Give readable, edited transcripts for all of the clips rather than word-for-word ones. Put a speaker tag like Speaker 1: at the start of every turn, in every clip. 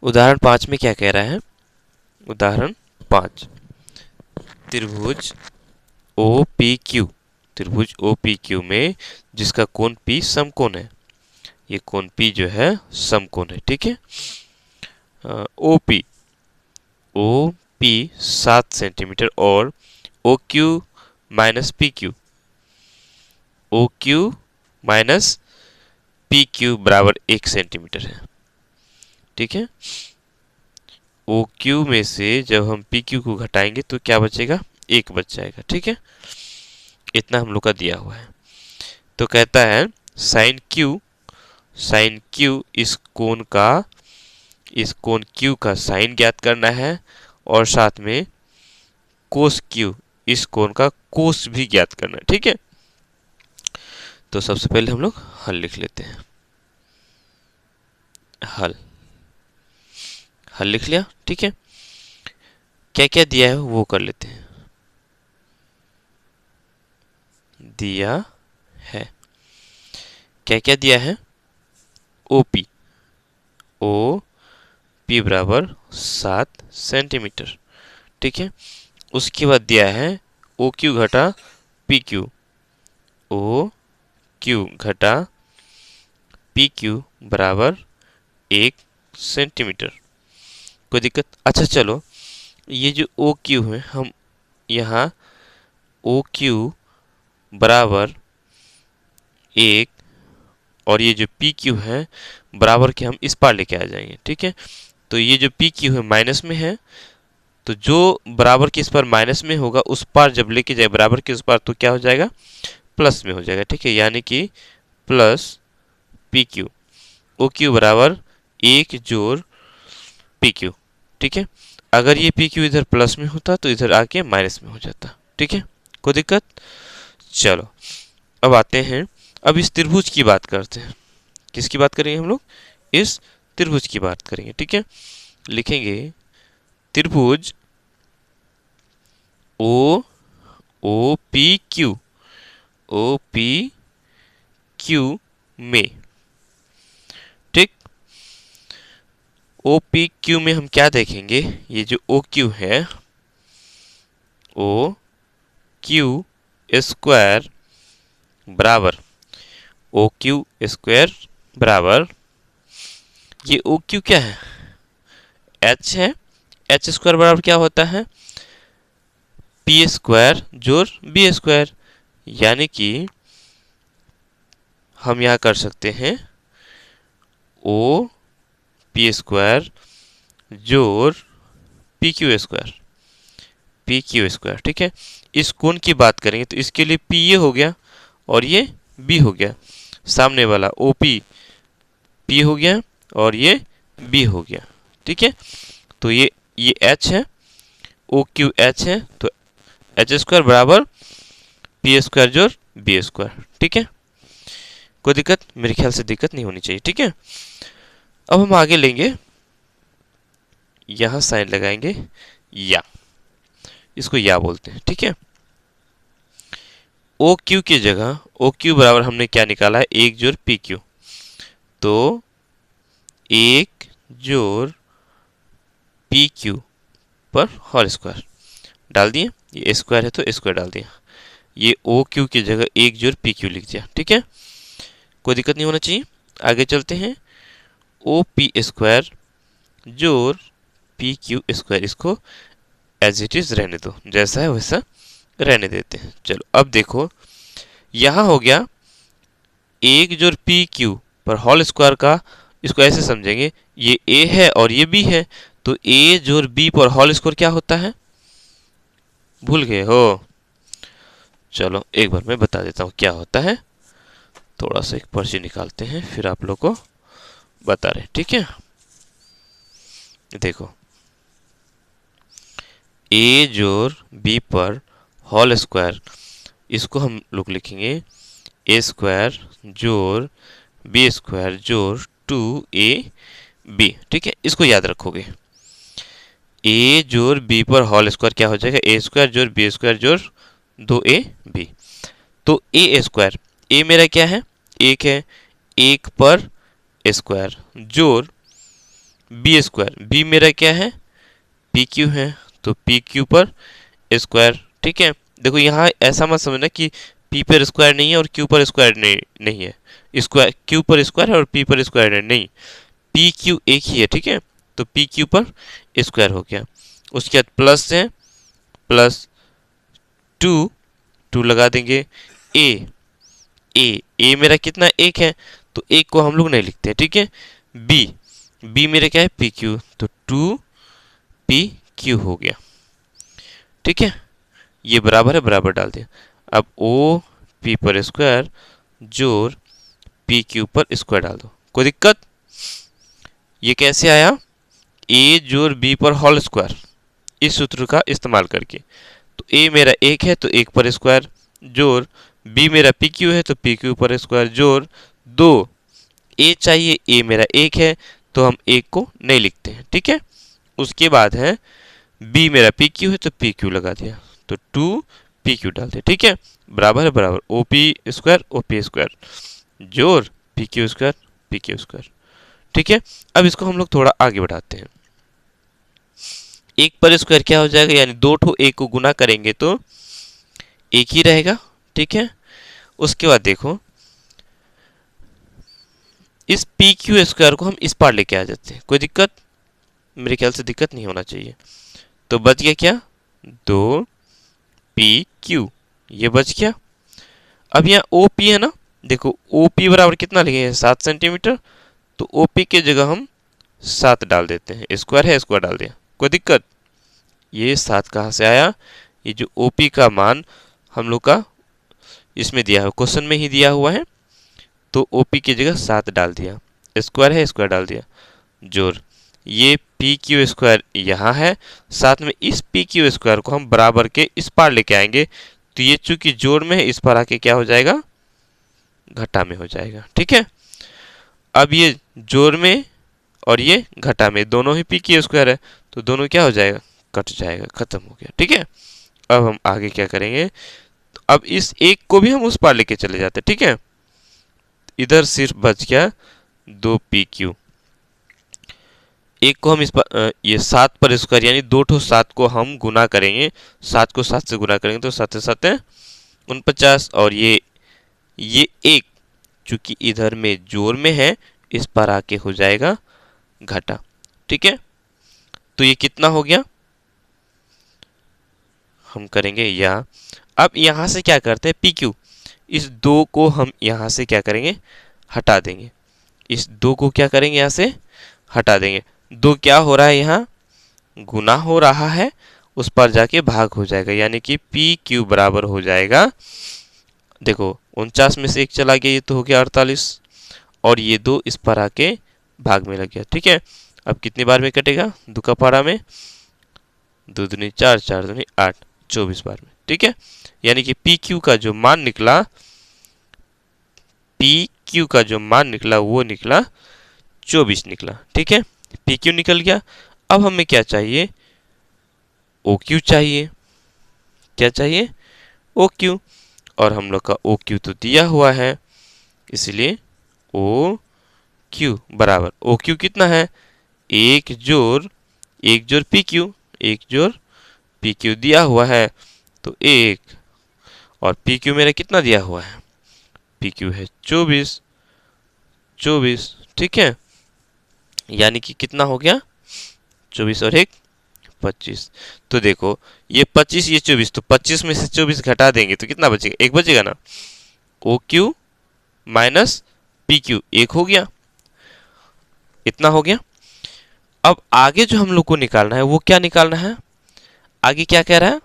Speaker 1: उदाहरण 5 में क्या कह रहा है? उदाहरण 5, त्रिभुज ओ पी क्यू, त्रिभुज ओ पी क्यू में जिसका कोण P समकोण है, ये कोण P जो है समकोण है, ठीक है। ओ पी 7 सेंटीमीटर और O Q minus P Q, O Q minus P Q बराबर 1 सेंटीमीटर है, ठीक है। ओ क्यू में से जब हम पी क्यू को घटाएंगे तो क्या बचेगा? 1 बच जाएगा, ठीक है। इतना हम लोग का दिया हुआ है। तो कहता है साइन क्यू इस कोण क्यू का साइन ज्ञात करना है और साथ में कोस क्यू इस कोण का कोस भी ज्ञात करना है, ठीक है। तो सबसे पहले हम लोग हल लिख लेते हैं। हल लिख लिया, ठीक है। क्या क्या दिया है वो कर लेते हैं। दिया है, क्या क्या दिया है? ओपी, ओ पी बराबर 7 सेंटीमीटर, ठीक है। उसके बाद दिया है ओ क्यू घटा पी क्यू, ओ क्यू घटा पी क्यू बराबर 1 सेंटीमीटर। कोई दिक्कत? अच्छा चलो, ये जो ओ क्यू है हम यहाँ ओ क्यू बराबर 1 और ये जो पी क्यू है बराबर के हम इस पार लेके आ जाएंगे, ठीक है। तो ये जो पी क्यू है माइनस में है, तो जो बराबर के इस पर माइनस में होगा उस पार जब लेके जाए बराबर के उस पार तो क्या हो जाएगा? प्लस में हो जाएगा, ठीक है। यानी कि plus P Q, O Q बराबर 1 जोड़ पी क्यू, ठीक है। अगर ये पी क्यू इधर प्लस में होता तो इधर आके माइनस में हो जाता, ठीक है। कोई दिक्कत? चलो अब आते हैं, अब इस त्रिभुज की बात करते हैं। किसकी बात करेंगे हम लोग? इस त्रिभुज की बात करेंगे, ठीक है। लिखेंगे त्रिभुज O P Q, O P Q में, ठीक। ओ पी क्यू में हम क्या देखेंगे? ये जो ओ क्यू है, ओ क्यू स्क्वायर बराबर, ओ क्यू स्क्वायर बराबर, ये ओ क्यू क्या है? एच है। एच स्क्वायर बराबर क्या होता है? पी स्क्वायर जोड़ बी स्क्वायर। यानी कि हम यहां कर सकते हैं ओ पी स्क्वायर जोड़ P Q square, P Q square, ठीक है। इस कोण की बात करेंगे तो इसके लिए पी ये हो गया और ये बी हो गया, सामने वाला ओ पी हो गया और ये बी हो गया, ठीक है। तो ये एच है, ओ क्यू एच है, तो एच स्क्वायर बराबर पी स्क्वायर जोड़ बी स्क्वायर, ठीक है। कोई दिक्कत? मेरे ख्याल से दिक्कत नहीं होनी चाहिए, ठीक है। अब हम आगे लेंगे, यहां साइन लगाएंगे या, इसको या बोलते हैं, ठीक है। ओ क्यू की जगह ओ क्यू बराबर हमने क्या निकाला है? 1 जोड़ पी क्यू, तो 1 जोड़ पी क्यू पर होल स्क्वायर डाल दिए। ये स्क्वायर है तो स्क्वायर डाल दिया। ये ओ क्यू की जगह 1 जोड़ पी क्यू लिख दिया, ठीक है। कोई दिक्कत नहीं होना चाहिए। आगे चलते हैं, ओ पी स्क्वायर जोड़ पी क्यू स्क्वायर, इसको एज इट इज रहने दो, जैसा है वैसा रहने देते हैं। चलो अब देखो, यहां हो गया 1 जोड़ पी क्यू पर होल स्क्वायर का, इसको ऐसे समझेंगे, ये ए है और ये बी है, तो ए जोड़ बी पर होल स्क्वायर क्या होता है? भूल गए हो? चलो एक बार मैं बता देता हूँ क्या होता है। थोड़ा सा एक पर्ची निकालते हैं फिर आप लोग को बता रहे, ठीक है। देखो, ए जोड़ बी पर होल स्क्वायर, इसको हम लोग लिखेंगे ए स्क्वायर जोड़ बी स्क्वायर जोड़ 2ab, ठीक है। इसको याद रखोगे। ए जोड़ बी पर होल स्क्वायर क्या हो जाएगा? ए स्क्वायर जोड़ बी स्क्वायर जोड़ 2ab। तो ए स्क्वायर, ए मेरा क्या है? 1 है, 1 पर स्क्वायर जोड़ बी स्क्वायर, बी मेरा क्या है, पी क्यू है, तो पी क्यू पर स्क्वायर। ठीक है, देखो यहाँ ऐसा मत समझना कि पी पर स्क्वायर नहीं है और क्यू पर स्क्वायर नहीं है, स्क्वायर क्यू पर स्क्वायर है और पी पर स्क्वायर है, नहीं, पी क्यू एक ही है। ठीक है, तो पी क्यू पर स्क्वायर हो गया। उसके बाद प्लस है, प्लस टू, टू लगा देंगे, ए ए मेरा कितना, एक है, तो एक को हम लोग नहीं लिखते। ठीक है, बी, बी मेरा क्या है, पी क्यू, तो टू पी क्यू हो गया। ठीक है, ये बराबर है, बराबर डाल दिया। अब ओ पी पर स्क्वायर जोड़ पी क्यू पर स्क्वायर डाल दो, कोई दिक्कत? ये कैसे आया, ए जोड़ बी पर होल स्क्वायर, इस सूत्र का इस्तेमाल करके। तो ए मेरा एक है तो एक पर स्क्वायर जोड़, बी मेरा पी क्यू है तो पी क्यू पर स्क्वायर जोड़ दो, ए चाहिए, ए मेरा एक है तो हम एक को नहीं लिखते हैं। ठीक है, उसके बाद है बी मेरा पी क्यू है तो पी क्यू लगा दिया, तो टू पी क्यू डाल दिया। ठीक है, बराबर है बराबर, O P square O P square जोड़ P Q square P Q square. ठीक है, अब इसको हम लोग थोड़ा आगे बढ़ाते हैं। एक पर स्क्वायर क्या हो जाएगा, यानी दो ठो एक को गुना करेंगे तो एक ही रहेगा। ठीक है, उसके बाद देखो इस पी क्यू स्क्वायर को हम इस पार लेके आ जाते हैं, कोई दिक्कत? मेरे ख्याल से दिक्कत नहीं होना चाहिए। तो बच गया क्या, दो पी क्यू, ये बच गया। अब यहाँ ओ पी है ना, देखो ओ पी बराबर कितना लिखे हैं, 7 सेंटीमीटर, तो ओ पी की जगह हम 7 डाल देते हैं, स्क्वायर है स्क्वायर डाल दिया, कोई दिक्कत? ये 7 कहाँ से आया, ये जो ओ पी का मान हम लोग का इसमें दिया है, क्वेश्चन में ही दिया हुआ है, तो ओ पी की जगह 7 डाल दिया, स्क्वायर है स्क्वायर डाल दिया, जोड़ ये पी क्यू स्क्वायर यहाँ है, साथ में इस पी क्यू स्क्वायर को हम बराबर के इस पार लेके आएंगे, तो ये चूंकि जोड़ में है इस पर आके क्या हो जाएगा, घटा में हो जाएगा। ठीक है, अब ये जोड़ में और ये घटा में, दोनों ही पी क्यू स्क्वायर है, तो दोनों क्या हो जाएगा, कट जाएगा, खत्म हो गया। ठीक है, अब हम आगे क्या करेंगे, तो अब इस एक को भी हम उस पार लेके चले जाते हैं। ठीक है, इधर सिर्फ बच गया दो पी क्यू, एक को हम इस पर ये 7 पर स्क्वायर यानी दो ठो 7 को हम गुना करेंगे, 7 को 7 से गुना करेंगे तो 7 7 है 49, और ये एक चूंकि इधर में जोड़ में है इस पर आके हो जाएगा घटा। ठीक है, तो ये कितना हो गया, हम करेंगे यहाँ। अब यहाँ से क्या करते हैं, पी क्यू, इस दो को हम यहाँ से क्या करेंगे, हटा देंगे, इस दो को क्या करेंगे, यहाँ से हटा देंगे। दो क्या हो रहा है, यहाँ गुना हो रहा है, उस पर जाके भाग हो जाएगा, यानी कि पी क्यू बराबर हो जाएगा, देखो 49 में से एक चला गया, ये तो हो गया 48, और ये दो इस पर आके भाग में लग गया। ठीक है, अब कितनी बार में कटेगा, दो का पारा में, दो दूनी 4 4 दूनी 8, 24 बार में। ठीक है, यानी कि पी क्यू का जो मान निकला, पी क्यू का जो मान निकला वो निकला 24 निकला। ठीक है, पी क्यू निकल गया। अब हमें क्या चाहिए, ओ क्यू चाहिए, क्या चाहिए, ओ क्यू, और हम लोग का ओ क्यू तो दिया हुआ है, इसलिए ओ क्यू बराबर, ओ क्यू कितना है, एक जोड़ पी क्यू, एक जोड़ पी क्यू दिया हुआ है तो एक, और पी क्यू मेरा कितना दिया हुआ है, पी क्यू है 24 24। ठीक है, यानी कि कितना हो गया, 24 और एक 25। तो देखो ये 25 ये 24, तो 25 में से 24 घटा देंगे तो कितना बचेगा, एक बचेगा ना, O Q minus P Q, एक हो गया, इतना हो गया। अब आगे जो हम लोग को निकालना है वो क्या निकालना है, आगे क्या कह रहा है,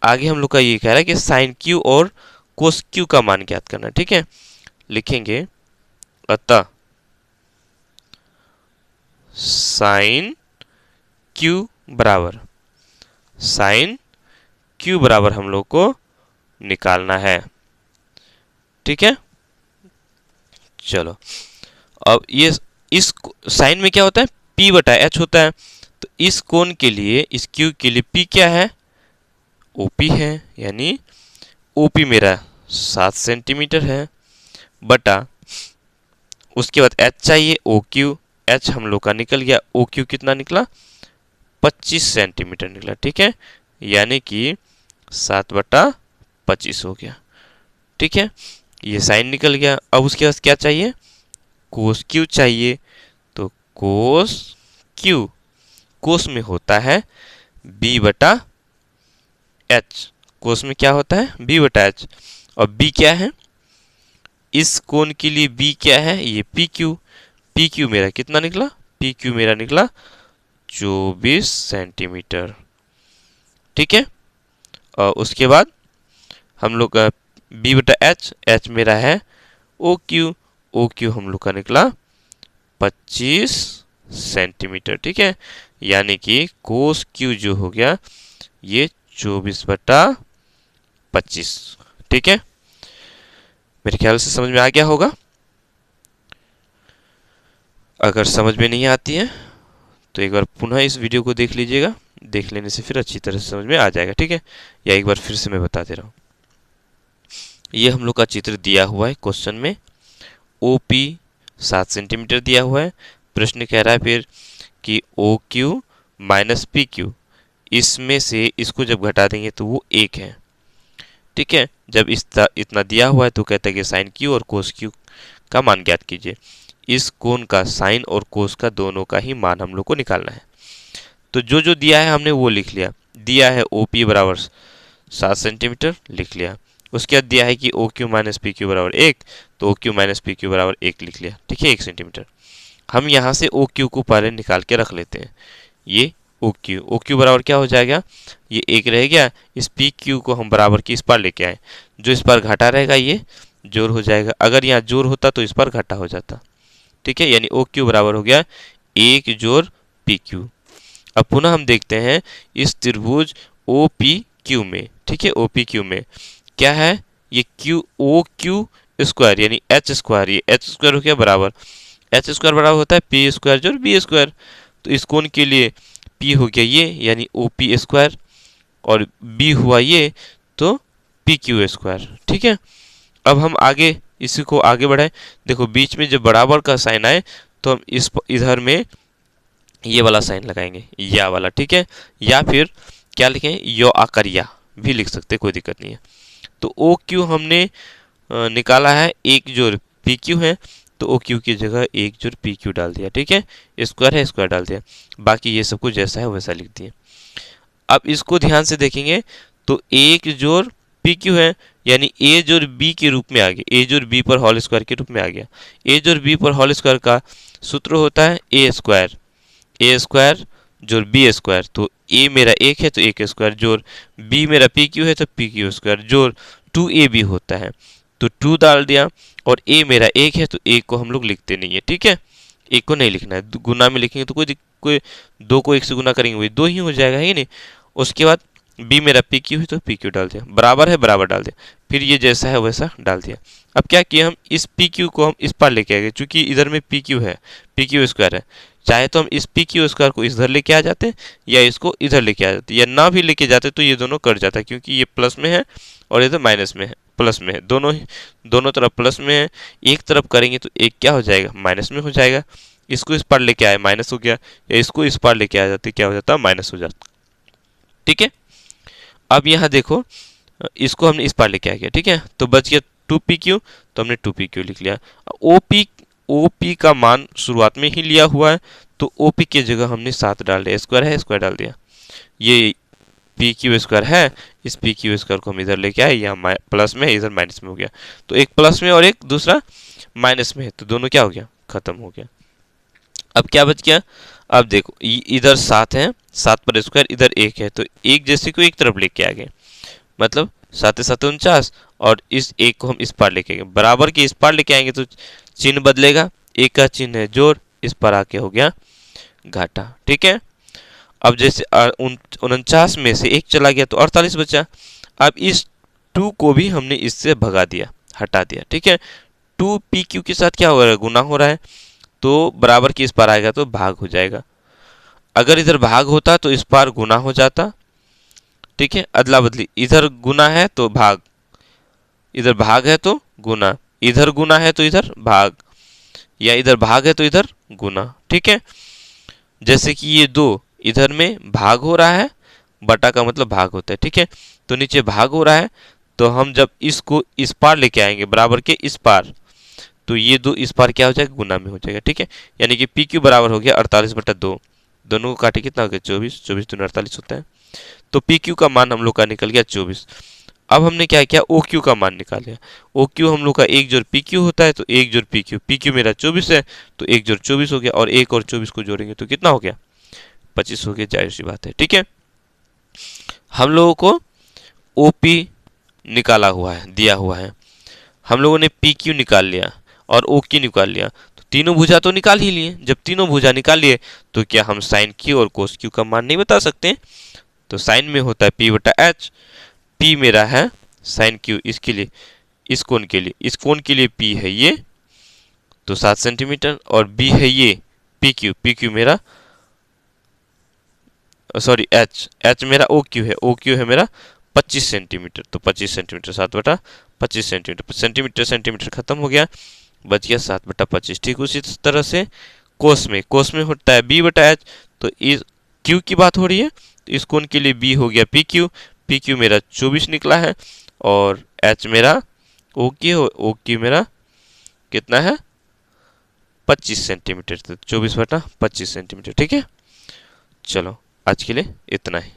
Speaker 1: आगे हम लोग का ये कह रहा है कि साइन क्यू और कोस क्यू का मान ज्ञात करना है। ठीक है, लिखेंगे अतः साइन क्यू बराबर, साइन क्यू बराबर हम लोग को निकालना है। ठीक है, चलो अब ये इस साइन में क्या होता है, P बटा H होता है, तो इस कोण के लिए, इस क्यू के लिए P क्या है, OP है, यानी OP मेरा 7 सेंटीमीटर है, बटा उसके बाद H चाहिए OQ, एच हम लोग का निकल गया, ओ क्यू कितना निकला 25 सेंटीमीटर निकला। ठीक है, यानी कि 7/25 हो गया। ठीक है, ये साइन निकल गया। अब उसके बाद क्या चाहिए, कोस क्यू चाहिए। तो कोस क्यू, कोस में होता है b/h, कोस में क्या होता है b/h, और b क्या है, इस कोण के लिए b क्या है, ये PQ। PQ मेरा कितना निकला, PQ मेरा निकला 24 सेंटीमीटर। ठीक है, और उसके बाद हम लोग का b/h, h मेरा है OQ, OQ हम लोग का निकला 25 सेंटीमीटर। ठीक है, यानी कि कोस क्यू जो हो गया ये 24/25। ठीक है, मेरे ख्याल से समझ में आ गया होगा। अगर समझ में नहीं आती है तो एक बार पुनः इस वीडियो को देख लीजिएगा, देख लेने से फिर अच्छी तरह से समझ में आ जाएगा। ठीक है, या एक बार फिर से मैं बता दे रहा हूँ। ये हम लोग का चित्र दिया हुआ है क्वेश्चन में, OP 7 सेंटीमीटर दिया हुआ है। प्रश्न कह रहा है फिर कि OQ माइनस PQ, इसमें से इसको जब घटा देंगे तो वो 1 है। ठीक है, जब इतना दिया हुआ है तो कहता है कि साइन क्यू और कोस क्यू का मान ज्ञात कीजिए। इस कोण का साइन और कोस का दोनों का ही मान हम लोग को निकालना है। तो जो जो दिया है हमने वो लिख लिया। दिया है OP बराबर 7 सेंटीमीटर, लिख लिया। उसके बाद दिया है कि OQ माइनस PQ बराबर 1, तो OQ माइनस PQ बराबर 1 लिख लिया। ठीक है, 1 सेंटीमीटर। हम यहाँ से OQ को पहले निकाल के रख लेते हैं। ये OQ बराबर क्या हो जाएगा, ये 1 रह गया। इस PQ को हम बराबर की इस पार लेके आए, जो इस पर घटा रहेगा ये जोड़ हो जाएगा। अगर यहाँ जोड़ होता तो इस पर घटा हो जाता। ठीक है, यानी OQ बराबर हो गया 1 जोड़ PQ। अब पुनः हम देखते हैं इस त्रिभुज OPQ में। ठीक है, OPQ में क्या है, ये OQ स्क्वायर यानी h स्क्वायर, ये h स्क्वायर हो गया बराबर, h स्क्वायर बराबर होता है p स्क्वायर जोड़ b स्क्वायर। तो इस कोण के लिए p हो गया ये यानी OP स्क्वायर, और b हुआ ये तो PQ स्क्वायर। ठीक है, अब हम आगे इसी को आगे बढ़ाएं। देखो बीच में जब बराबर का साइन आए तो हम इस इधर में ये वाला साइन लगाएंगे, या वाला। ठीक है, या फिर क्या लिखें, यो आकर या भी लिख सकते, कोई दिक्कत नहीं है। तो OQ हमने निकाला है 1 जोड़ PQ है, तो OQ की जगह 1 जोड़ PQ डाल दिया। ठीक है, स्क्वायर है स्क्वायर डाल दिया, बाकी ये सब कुछ जैसा है वैसा लिख दिए। अब इसको ध्यान से देखेंगे तो 1 जोड़ PQ है यानी A जोड़ B के रूप में आ गया, A जोड़ B पर होल स्क्वायर के रूप में आ गया। A जोड़ B पर होल स्क्वायर का सूत्र होता है A स्क्वायर जोड़ B स्क्वायर। तो A मेरा 1 है तो 1 स्क्वायर, जोड़ B मेरा PQ है तो PQ स्क्वायर, जोड़ 2AB होता है तो 2 डाल दिया। और A मेरा 1 है तो 1 को हम लोग लिखते नहीं है। ठीक है, 1 को नहीं लिखना है, गुना में लिखेंगे तो कोई 2 को 1 से गुना करेंगे वही 2 ही हो जाएगा, है नहीं। उसके बाद B मेरा PQ है तो PQ डाल दिया, बराबर है बराबर डाल दिया, फिर ये जैसा है वैसा डाल दिया। अब क्या किया, हम इस PQ को हम इस पार लेके आ गए, चूंकि इधर में PQ है, PQ स्क्वायर है। चाहे तो हम इस PQ स्क्वायर को इधर लेके आ जाते या इसको इधर लेके आ जाते, या ना भी लेके जाते तो ये दोनों कट जाता, क्योंकि ये प्लस में है और इधर माइनस में है, प्लस में है, दोनों तरफ प्लस में है। एक तरफ करेंगे तो एक क्या हो जाएगा, माइनस में हो जाएगा। इसको इस पार लेके आए माइनस हो गया, या इसको इस पार लेके आ जाते क्या हो जाता, माइनस हो जाता। ठीक है, अब यहाँ देखो इसको हमने इस पार लेके आ गया। ठीक है, तो बच गया 2PQ, तो हमने 2PQ लिख लिया। OP का मान शुरुआत में ही लिया हुआ है तो OP की जगह हमने 7 डाल दिया, स्क्वायर है स्क्वायर डाल दिया। ये PQ स्क्वायर है, इस PQ स्क्वायर को हम इधर लेके आए, यहाँ प्लस में है इधर माइनस में हो गया, तो एक प्लस में और एक दूसरा माइनस में है, तो दोनों क्या हो गया, खत्म हो गया। अब क्या बच गया, अब देखो इधर 7 है, 7 पर स्क्वायर, इधर 1 है, तो एक जैसे को एक तरफ लेके आ गए, मतलब 7 7 49, और इस 1 को हम इस पार लेके आएंगे, बराबर के इस पार लेके आएंगे तो चिन्ह बदलेगा, एक का चिन्ह है जोड़, इस पर आके हो गया घाटा। ठीक है, अब जैसे 49 में से 1 चला गया तो 48 बचा। अब इस 2 को भी हमने इससे भगा दिया, हटा दिया। ठीक है, 2PQ के साथ क्या हो रहा है, गुना हो रहा है, तो बराबर की इस पार आएगा तो भाग हो जाएगा। अगर इधर भाग होता तो इस पार गुना हो जाता। ठीक है, अदला बदली, इधर गुना है तो भाग, इधर भाग है तो गुना, इधर गुना है तो इधर भाग, या इधर भाग है तो इधर गुना, ठीक है। जैसे कि ये 2 इधर में भाग हो रहा है, बटा का मतलब भाग होता है, ठीक है। तो नीचे भाग हो रहा है, तो हम जब इसको इस पार लेके आएंगे बराबर के इस पार, तो ये 2 इस पार क्या हो जाएगा, गुना में हो जाएगा, ठीक है। यानी कि पी क्यू बराबर हो गया 48/2। दोनों को काटे कितना हो गया, 24, 24 दूनी 48 होता है। तो पी क्यू का मान हम लोग का निकल गया 24। अब हमने क्या किया, ओ क्यू का मान निकाल लिया। ओ क्यू हम लोग का 1 जोड़ पी क्यू होता है, तो 1 जोड़ पी क्यू मेरा 24 है, तो 1 जोड़ 24 हो गया, और 1 और 24 को जोड़ेंगे तो कितना हो गया, 25 हो गया, जाहिर सी बात है, ठीक है। हम लोगों को ओपी निकाला हुआ है, दिया हुआ है, हम लोगों ने पी क्यू निकाल लिया और ओ क्यू निकाल लिया, तो तीनों भुजा तो निकाल ही लिए। जब तीनों भुजा निकाल लिए तो क्या हम साइन क्यू और कोस क्यू का मान नहीं बता सकते? तो साइन में होता है पी बटा एच, पी मेरा है साइन क्यू, इसके लिए इस कोण के लिए, इस कोण के लिए पी है ये तो 7 सेंटीमीटर, और बी है ये पी क्यू मेरा सॉरी एच मेरा ओ क्यू है मेरा 25 सेंटीमीटर, तो 25 सेंटीमीटर 7/25 सेंटीमीटर, सेंटीमीटर खत्म हो गया, बच गया 7/25। ठीक उसी तरह से कोस में होता है बी बटा एच, तो इस क्यू की बात हो रही है, तो इस कोण के लिए बी हो गया पी क्यू मेरा 24 निकला है, और एच मेरा ओ क्यू मेरा कितना है 25 सेंटीमीटर, तो 24/25 सेंटीमीटर, ठीक है। चलो आज के लिए इतना ही।